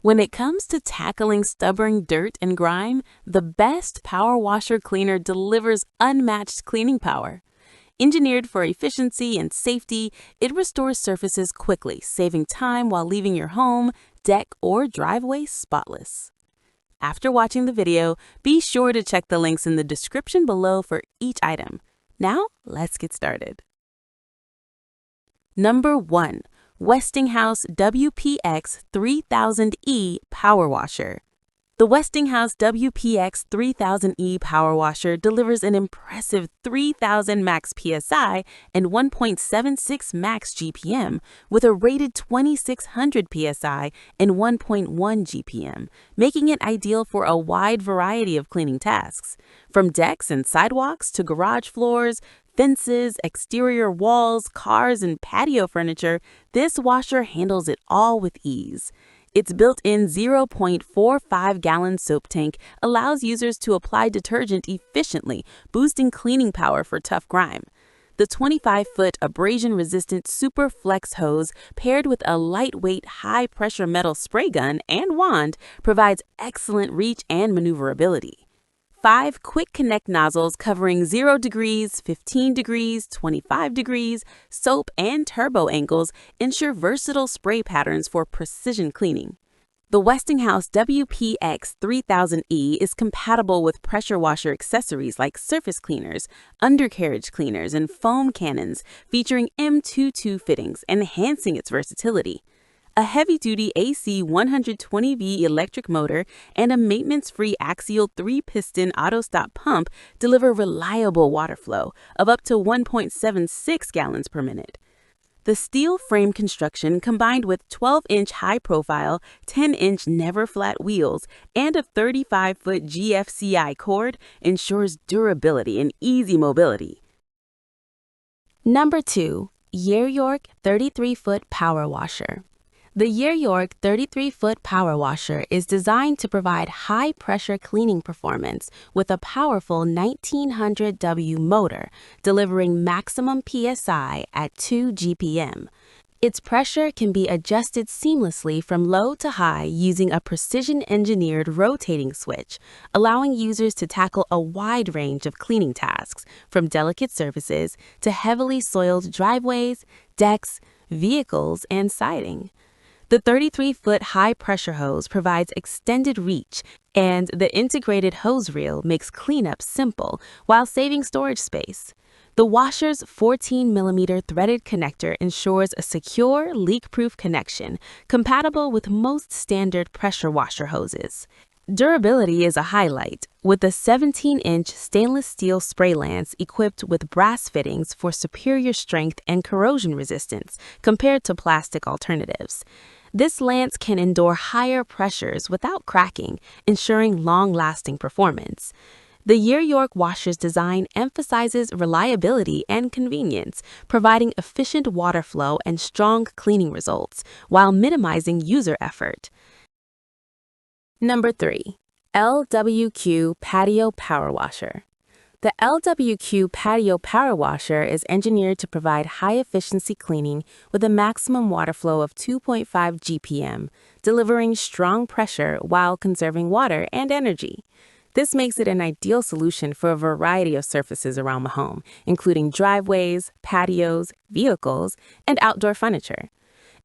When it comes to tackling stubborn dirt and grime, the best power washer cleaner delivers unmatched cleaning power. Engineered for efficiency and safety, it restores surfaces quickly, saving time while leaving your home, deck, or driveway spotless. After watching the video, be sure to check the links in the description below for each item. Now, let's get started. Number 1. Westinghouse WPX 3000E Power Washer. The Westinghouse WPX 3000E Power Washer delivers an impressive 3,000 max PSI and 1.76 max GPM with a rated 2,600 PSI and 1.1 GPM, making it ideal for a wide variety of cleaning tasks. From decks and sidewalks to garage floors, fences, exterior walls, cars, and patio furniture, this washer handles it all with ease. Its built-in 0.45-gallon soap tank allows users to apply detergent efficiently, boosting cleaning power for tough grime. The 25-foot abrasion-resistant Super Flex hose, paired with a lightweight, high-pressure metal spray gun and wand, provides excellent reach and maneuverability. 5 quick connect nozzles covering 0 degrees, 15 degrees, 25 degrees, soap, and turbo angles ensure versatile spray patterns for precision cleaning. The Westinghouse WPX 3000E is compatible with pressure washer accessories like surface cleaners, undercarriage cleaners, and foam cannons, featuring M22 fittings, enhancing its versatility. A heavy-duty AC 120V electric motor and a maintenance-free axial 3-piston auto-stop pump deliver reliable water flow of up to 1.76 gallons per minute. The steel frame construction, combined with 12-inch high-profile, 10-inch never-flat wheels, and a 35-foot GFCI cord, ensures durability and easy mobility. Number 2. Yeryork 33-foot Power Washer. The Yeryork 33-foot power washer is designed to provide high-pressure cleaning performance with a powerful 1900W motor, delivering maximum PSI at 2 GPM. Its pressure can be adjusted seamlessly from low to high using a precision-engineered rotating switch, allowing users to tackle a wide range of cleaning tasks, from delicate surfaces to heavily soiled driveways, decks, vehicles, and siding. The 33-foot high-pressure hose provides extended reach, and the integrated hose reel makes cleanup simple while saving storage space. The washer's 14mm threaded connector ensures a secure, leak-proof connection, compatible with most standard pressure washer hoses. Durability is a highlight, with a 17-inch stainless steel spray lance equipped with brass fittings for superior strength and corrosion resistance compared to plastic alternatives. This lance can endure higher pressures without cracking, ensuring long-lasting performance. The Yeryork washer's design emphasizes reliability and convenience, providing efficient water flow and strong cleaning results, while minimizing user effort. Number 3. LWQ Patio Power Washer. The LWQ Patio Power Washer is engineered to provide high-efficiency cleaning with a maximum water flow of 2.5 GPM, delivering strong pressure while conserving water and energy. This makes it an ideal solution for a variety of surfaces around the home, including driveways, patios, vehicles, and outdoor furniture.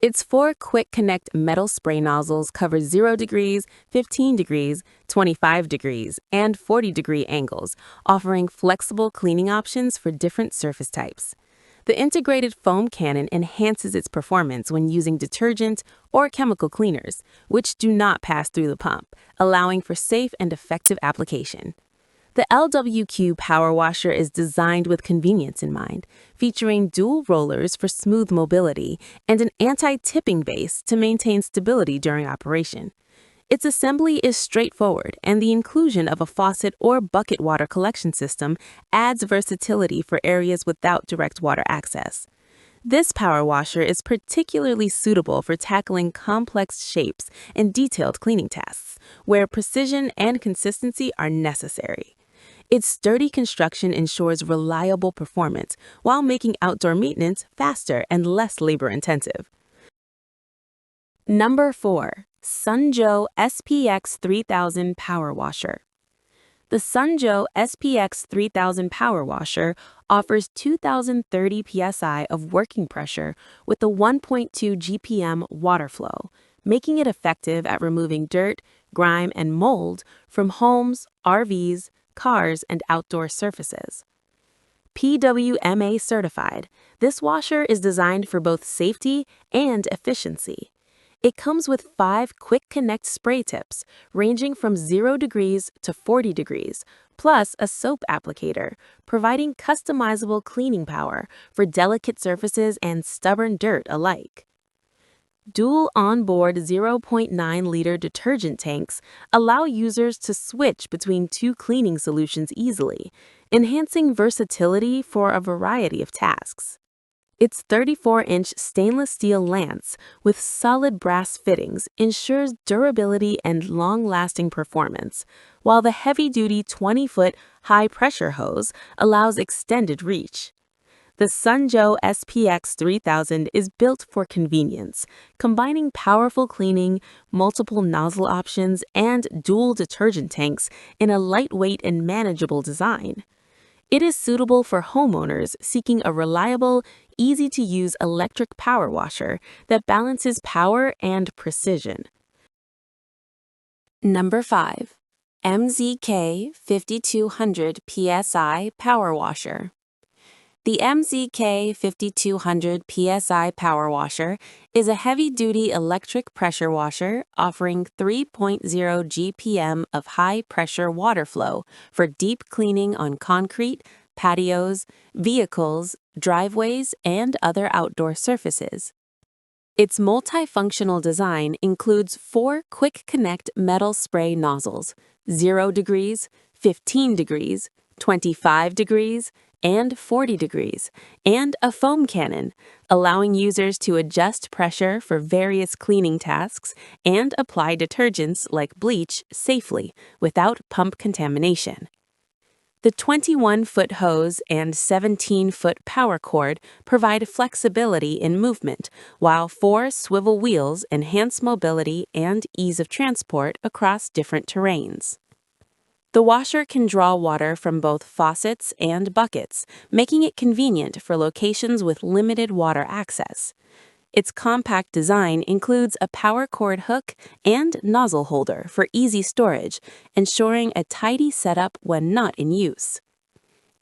Its 4 quick connect metal spray nozzles cover 0 degrees, 15 degrees, 25 degrees, and 40-degree angles, offering flexible cleaning options for different surface types. The integrated foam cannon enhances its performance when using detergent or chemical cleaners, which do not pass through the pump, allowing for safe and effective application. The LWQ Power Washer is designed with convenience in mind, featuring dual rollers for smooth mobility and an anti-tipping base to maintain stability during operation. Its assembly is straightforward, and the inclusion of a faucet or bucket water collection system adds versatility for areas without direct water access. This power washer is particularly suitable for tackling complex shapes and detailed cleaning tasks, where precision and consistency are necessary. Its sturdy construction ensures reliable performance while making outdoor maintenance faster and less labor-intensive. Number 4. Sunjo SPX 3000 Power Washer. The Sunjo SPX 3000 Power Washer offers 2030 psi of working pressure with a 1.2 GPM water flow, making it effective at removing dirt, grime, and mold from homes, RVs, cars, and outdoor surfaces. PWMA certified, this washer is designed for both safety and efficiency. It comes with 5 quick connect spray tips, ranging from 0 degrees to 40 degrees, plus a soap applicator, providing customizable cleaning power for delicate surfaces and stubborn dirt alike. Dual onboard 0.9-liter detergent tanks allow users to switch between 2 cleaning solutions easily, enhancing versatility for a variety of tasks. Its 34-inch stainless steel lance with solid brass fittings ensures durability and long-lasting performance, while the heavy-duty 20-foot high-pressure hose allows extended reach. The Sunjo SPX 3000 is built for convenience, combining powerful cleaning, multiple nozzle options, and dual detergent tanks in a lightweight and manageable design. It is suitable for homeowners seeking a reliable, easy-to-use electric power washer that balances power and precision. Number 5. MZK 5200 PSI Power Washer. The MZK 5200 PSI Power Washer is a heavy-duty electric pressure washer offering 3.0 GPM of high-pressure water flow for deep cleaning on concrete, patios, vehicles, driveways, and other outdoor surfaces. Its multifunctional design includes 4 quick-connect metal spray nozzles, 0 degrees, 15 degrees, 25 degrees, and 40 degrees, and a foam cannon, allowing users to adjust pressure for various cleaning tasks and apply detergents like bleach safely without pump contamination. The 21-foot hose and 17-foot power cord provide flexibility in movement, while 4 swivel wheels enhance mobility and ease of transport across different terrains. The washer can draw water from both faucets and buckets, making it convenient for locations with limited water access. Its compact design includes a power cord hook and nozzle holder for easy storage, ensuring a tidy setup when not in use.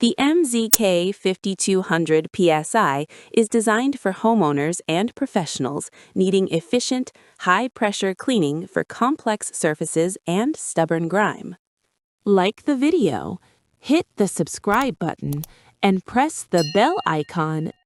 The MZK 5200 PSI is designed for homeowners and professionals needing efficient, high-pressure cleaning for complex surfaces and stubborn grime. Like the video, hit the subscribe button, and press the bell icon